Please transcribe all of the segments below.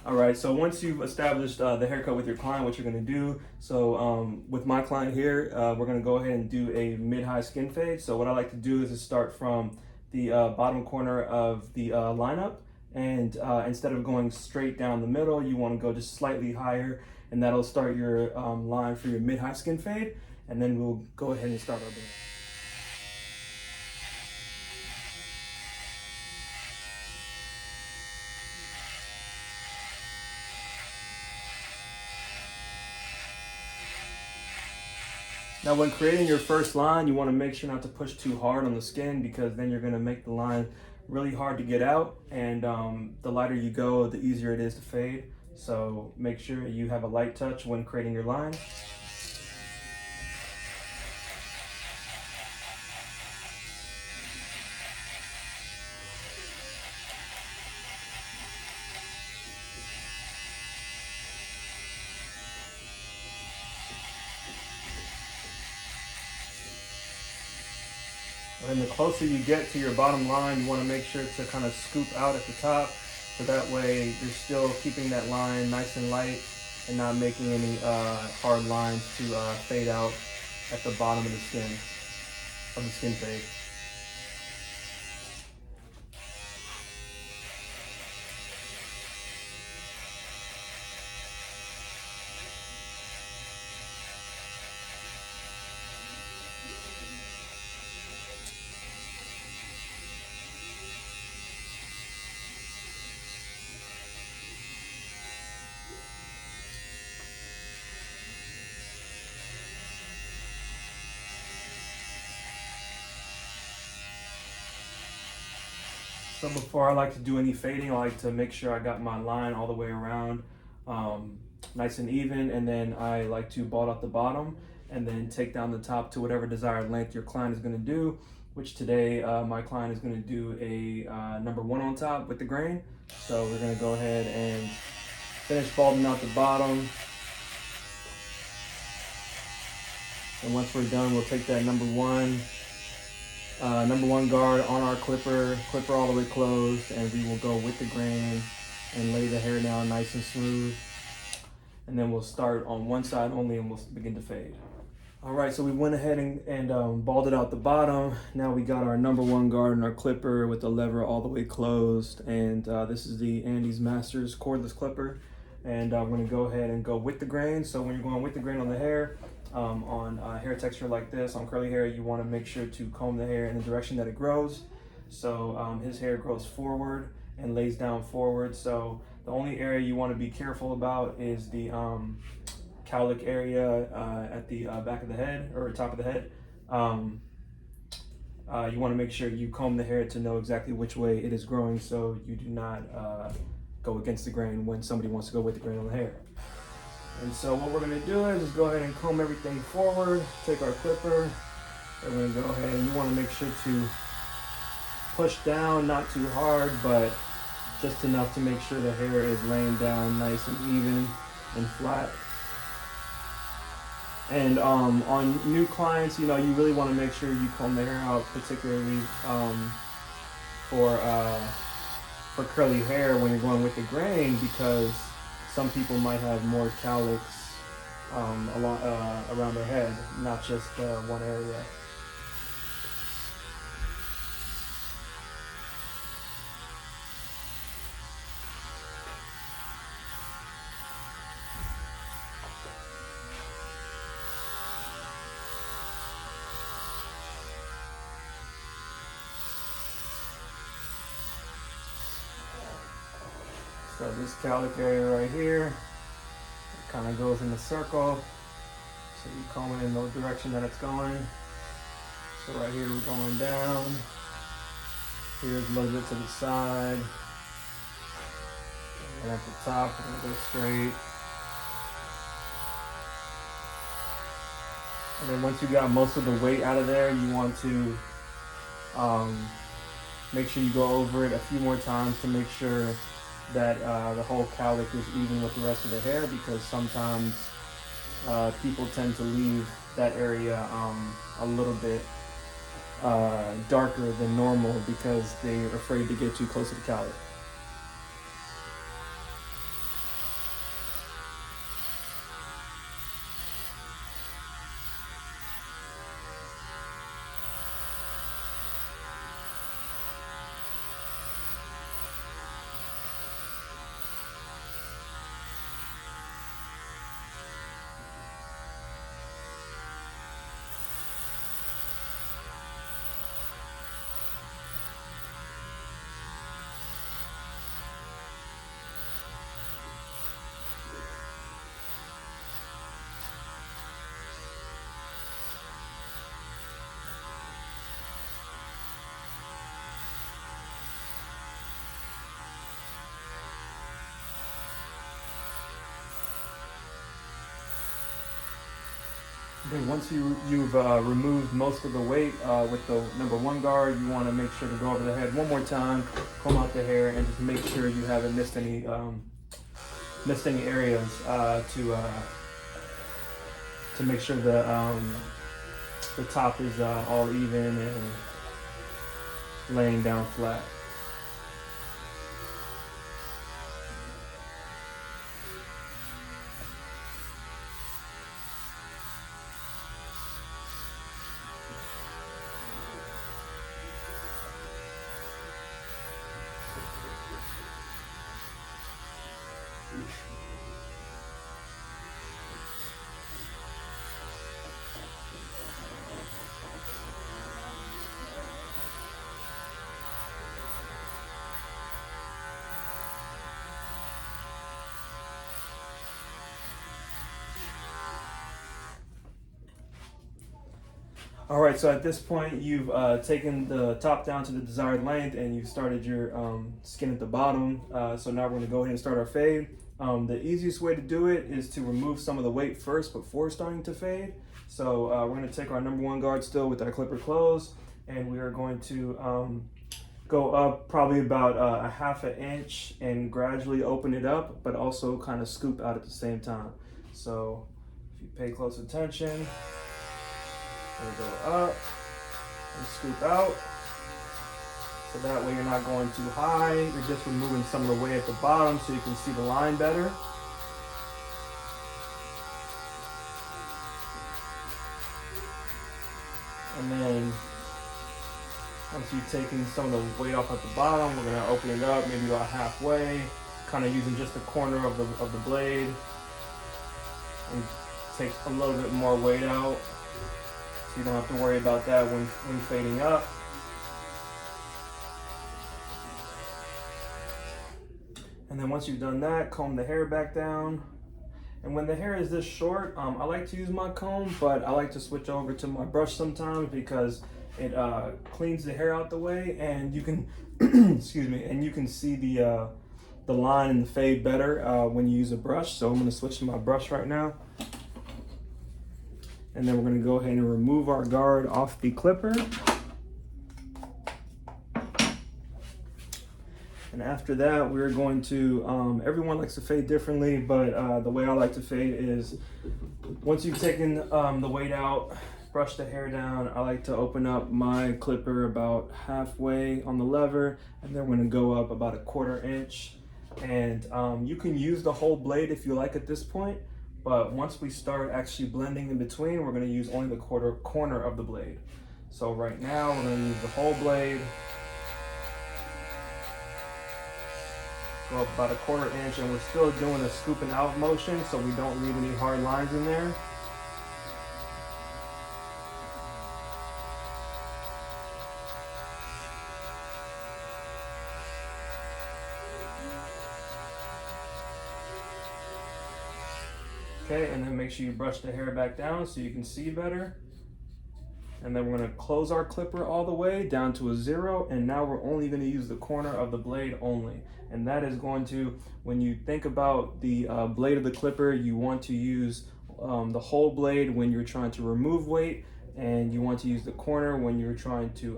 All right, so once you've established the haircut with your client, what you're gonna do, so with my client here, we're gonna go ahead and do a mid-high skin fade. So what I like to do is to start from the bottom corner of the lineup, and instead of going straight down the middle, you wanna go just slightly higher, and that'll start your line for your mid-high skin fade, and then we'll go ahead and start our band. Now, when creating your first line, you want to make sure not to push too hard on the skin, because then you're going to make the line really hard to get out. And the lighter you go, the easier it is to fade. So make sure you have a light touch when creating your line. And the closer you get to your bottom line, you want to make sure to kind of scoop out at the top, so that way you're still keeping that line nice and light and not making any hard lines to fade out at the bottom of the skin fade. So before I like to do any fading, I like to make sure I got my line all the way around nice and even, and then I like to bald out the bottom and then take down the top to whatever desired length your client is going to do, which today my client is going to do a number 1 on top with the grain. So we're going to go ahead and finish balding out the bottom. And once we're done, we'll take that number one guard on our clipper all the way closed, and we will go with the grain and lay the hair down nice and smooth. And then we'll start on one side only, and we'll begin to fade. All right, so we went ahead and balded out the bottom. Now we got our number 1 guard and our clipper with the lever all the way closed. And this is the Andes Masters cordless clipper. And I'm gonna go ahead and go with the grain. So when you're going with the grain on the hair, on hair texture like this, on curly hair, you wanna make sure to comb the hair in the direction that it grows. So his hair grows forward and lays down forward. So the only area you wanna be careful about is the cowlick area at the back of the head, or top of the head. You want to make sure you comb the hair to know exactly which way it is growing, so you do not go against the grain when somebody wants to go with the grain on the hair. And so what we're going to do is just go ahead and comb everything forward, take our clipper, we're going to go ahead, and you want to make sure to push down, not too hard, but just enough to make sure the hair is laying down nice and even and flat. And on new clients, you know, you really want to make sure you comb the hair out, particularly for curly hair when you're going with the grain, because some people might have more cowlicks around their head, not just one area. So this cowlick area right here, it kind of goes in a circle. So you comb it in the direction that it's going. So right here we're going down. Here's a little bit to the side. And at the top, we're gonna go straight. And then once you got most of the weight out of there, you want to make sure you go over it a few more times to make sure that the whole cowlick is even with the rest of the hair, because sometimes people tend to leave that area a little bit darker than normal because they're afraid to get too close to the cowlick. Okay, once you've removed most of the weight with the number 1 guard, you want to make sure to go over the head one more time, comb out the hair, and just make sure you haven't missed any areas to make sure the top is all even and laying down flat. All right, so at this point, you've taken the top down to the desired length and you've started your skin at the bottom. So now we're gonna go ahead and start our fade. The easiest way to do it is to remove some of the weight first before starting to fade. So we're gonna take our number 1 guard still with our clipper closed, and we are going to go up probably about a 1/2 inch and gradually open it up, but also kind of scoop out at the same time. So if you pay close attention, we'll go up and scoop out. So that way you're not going too high. You're just removing some of the weight at the bottom so you can see the line better. And then once you've taken some of the weight off at the bottom, we're gonna open it up maybe about halfway, kind of using just the corner of the blade, and take a little bit more weight out. So you don't have to worry about that when fading up. And then once you've done that, comb the hair back down. And when the hair is this short, I like to use my comb, but I like to switch over to my brush sometimes because it cleans the hair out the way, and you can, excuse me, and you can see the line and the fade better when you use a brush. So I'm gonna switch to my brush right now. And then we're gonna go ahead and remove our guard off the clipper. And after that, we're going to, everyone likes to fade differently, but the way I like to fade is once you've taken the weight out, brush the hair down, I like to open up my clipper about halfway on the lever, and then we're gonna go up about a 1/4 inch. And you can use the whole blade if you like at this point, but once we start actually blending in between, we're gonna use only the corner of the blade. So right now, we're gonna use the whole blade. Go up about a 1/4 inch, and we're still doing a scooping out motion so we don't leave any hard lines in there. Okay, and then make sure you brush the hair back down so you can see better. And then we're gonna close our clipper all the way down to a 0, and now we're only gonna use the corner of the blade only. And that is going to, when you think about the blade of the clipper, you want to use the whole blade when you're trying to remove weight, and you want to use the corner when you're trying to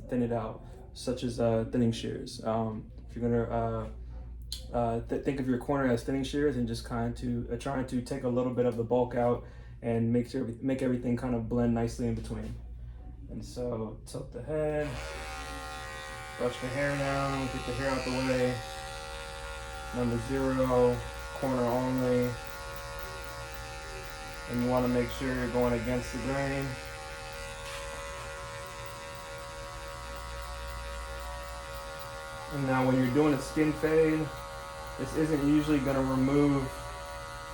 thin it out, such as thinning shears. If you're gonna think of your corner as thinning shears and just kind of trying to take a little bit of the bulk out and make everything kind of blend nicely in between. And so tilt the head, brush the hair down, get the hair out the way. Number 0, corner only. And you want to make sure you're going against the grain. And now when you're doing a skin fade, this isn't usually going to remove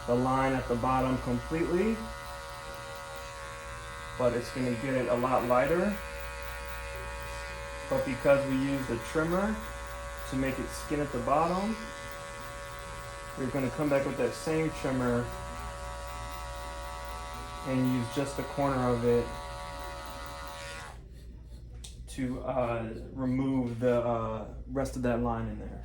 the line at the bottom completely, but it's going to get it a lot lighter. But because we used a trimmer to make it skin at the bottom, we're going to come back with that same trimmer and use just the corner of it to remove the rest of that line in there.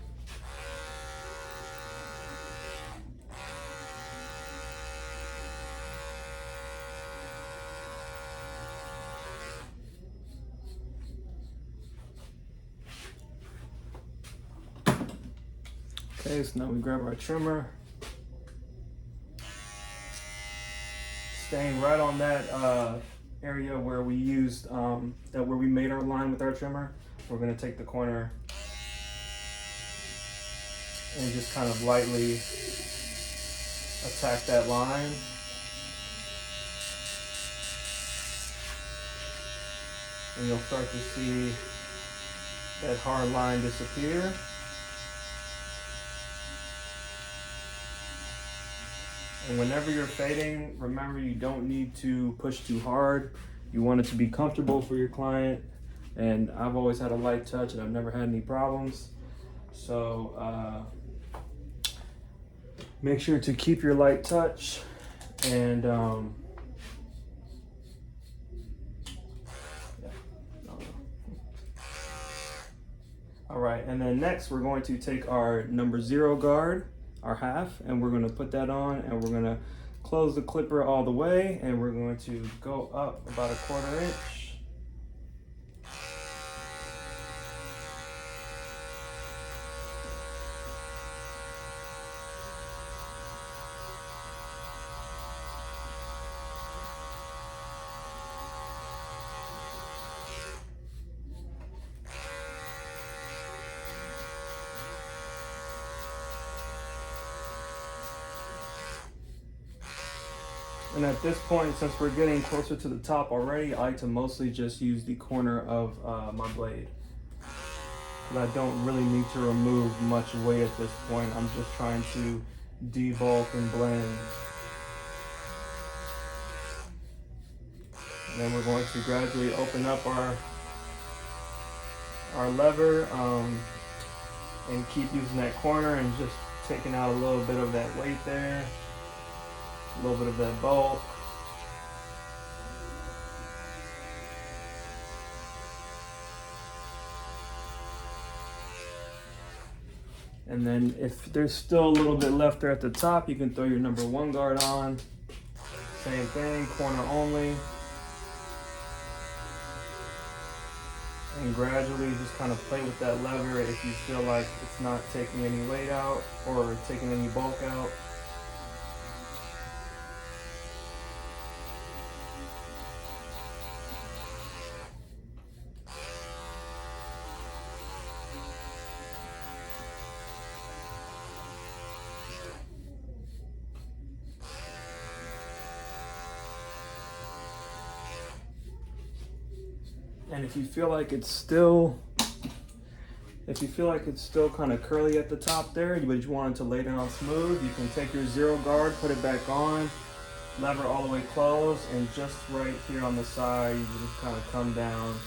Okay, so now we grab our trimmer. Staying right on that area where we used, where we made our line with our trimmer. We're gonna take the corner and just kind of lightly attack that line. And you'll start to see that hard line disappear. And whenever you're fading, remember you don't need to push too hard. You want it to be comfortable for your client. And I've always had a light touch and I've never had any problems. So make sure to keep your light touch and all right, and then next we're going to take our number 0 guard, our half, and we're going to put that on, and we're going to close the clipper all the way, and we're going to go up about 1/4 inch. And at this point, since we're getting closer to the top already, I like to mostly just use the corner of my blade. But I don't really need to remove much weight at this point. I'm just trying to debulk and blend. And then we're going to gradually open up our lever and keep using that corner and just taking out a little bit of that weight there. A little bit of that bulk. And then if there's still a little bit left there at the top, you can throw your number 1 guard on. Same thing, corner only. And gradually just kind of play with that lever if you feel like it's not taking any weight out or taking any bulk out. And if you feel like it's still kind of curly at the top there, but you want it to lay down smooth, you can take your 0 guard, put it back on, lever all the way closed, and just right here on the side, you just kind of come down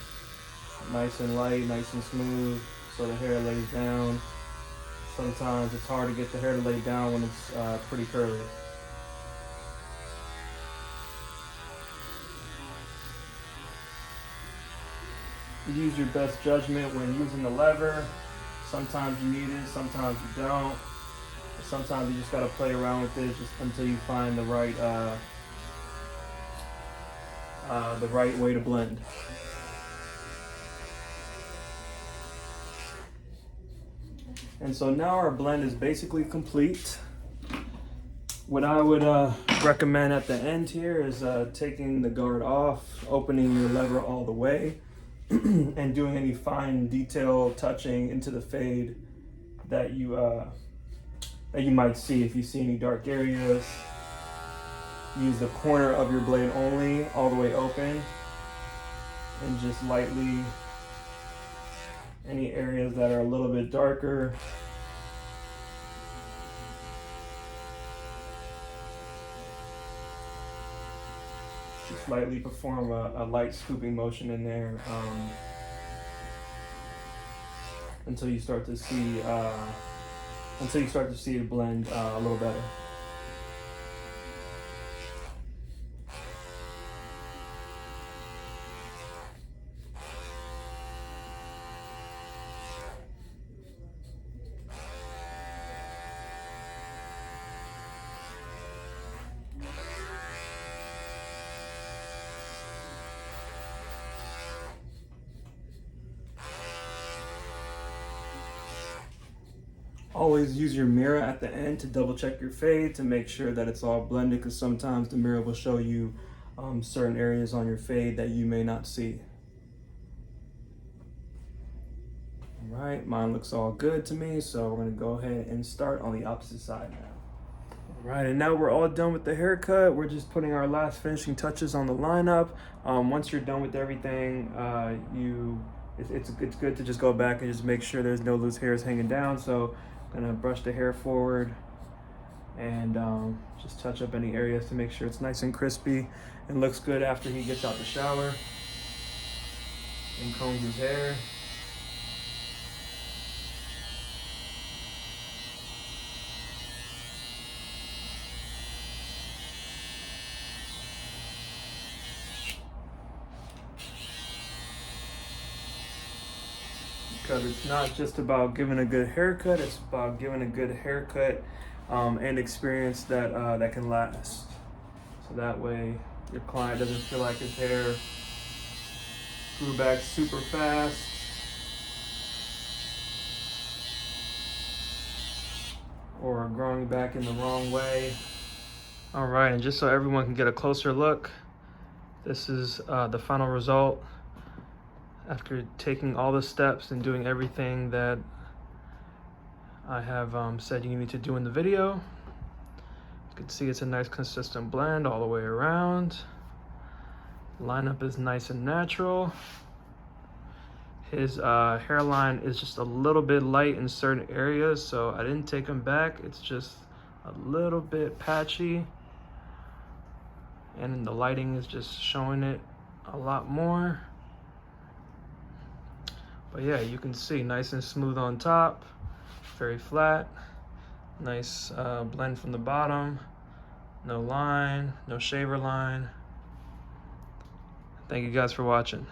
nice and light, nice and smooth, so the hair lays down. Sometimes it's hard to get the hair to lay down when it's pretty curly. You use your best judgment when using the lever. Sometimes you need it, sometimes you don't. Sometimes you just gotta play around with it just until you find the right way to blend. And so now our blend is basically complete. What I would recommend at the end here is taking the guard off, opening your lever all the way, and doing any fine detail touching into the fade that you might see. If you see any dark areas, use the corner of your blade only, all the way open, and just lightly, any areas that are a little bit darker, just lightly perform a light scooping motion in there until you start to see it blend a little better. always use your mirror at the end to double check your fade to make sure that it's all blended, because sometimes the mirror will show you certain areas on your fade that you may not see. All right, mine looks all good to me, so we're gonna go ahead and start on the opposite side now. All right, and now we're all done with the haircut. We're just putting our last finishing touches on the lineup. Once you're done with everything, it's good to just go back and just make sure there's no loose hairs hanging down. So I'm gonna brush the hair forward and just touch up any areas to make sure it's nice and crispy and looks good after he gets out the shower and combs his hair. Because it's not just about giving a good haircut, it's about giving a good haircut and experience that can last. So that way your client doesn't feel like his hair grew back super fast. Or growing back in the wrong way. All right, and just so everyone can get a closer look, this is the final result after taking all the steps and doing everything that I have said you need to do in the video. You can see it's a nice consistent blend all the way around. Lineup is nice and natural. His hairline is just a little bit light in certain areas, so I didn't take him back. It's just a little bit patchy. And the lighting is just showing it a lot more. But yeah, you can see nice and smooth on top, very flat, nice blend from the bottom, no line, no shaver line. Thank you guys for watching.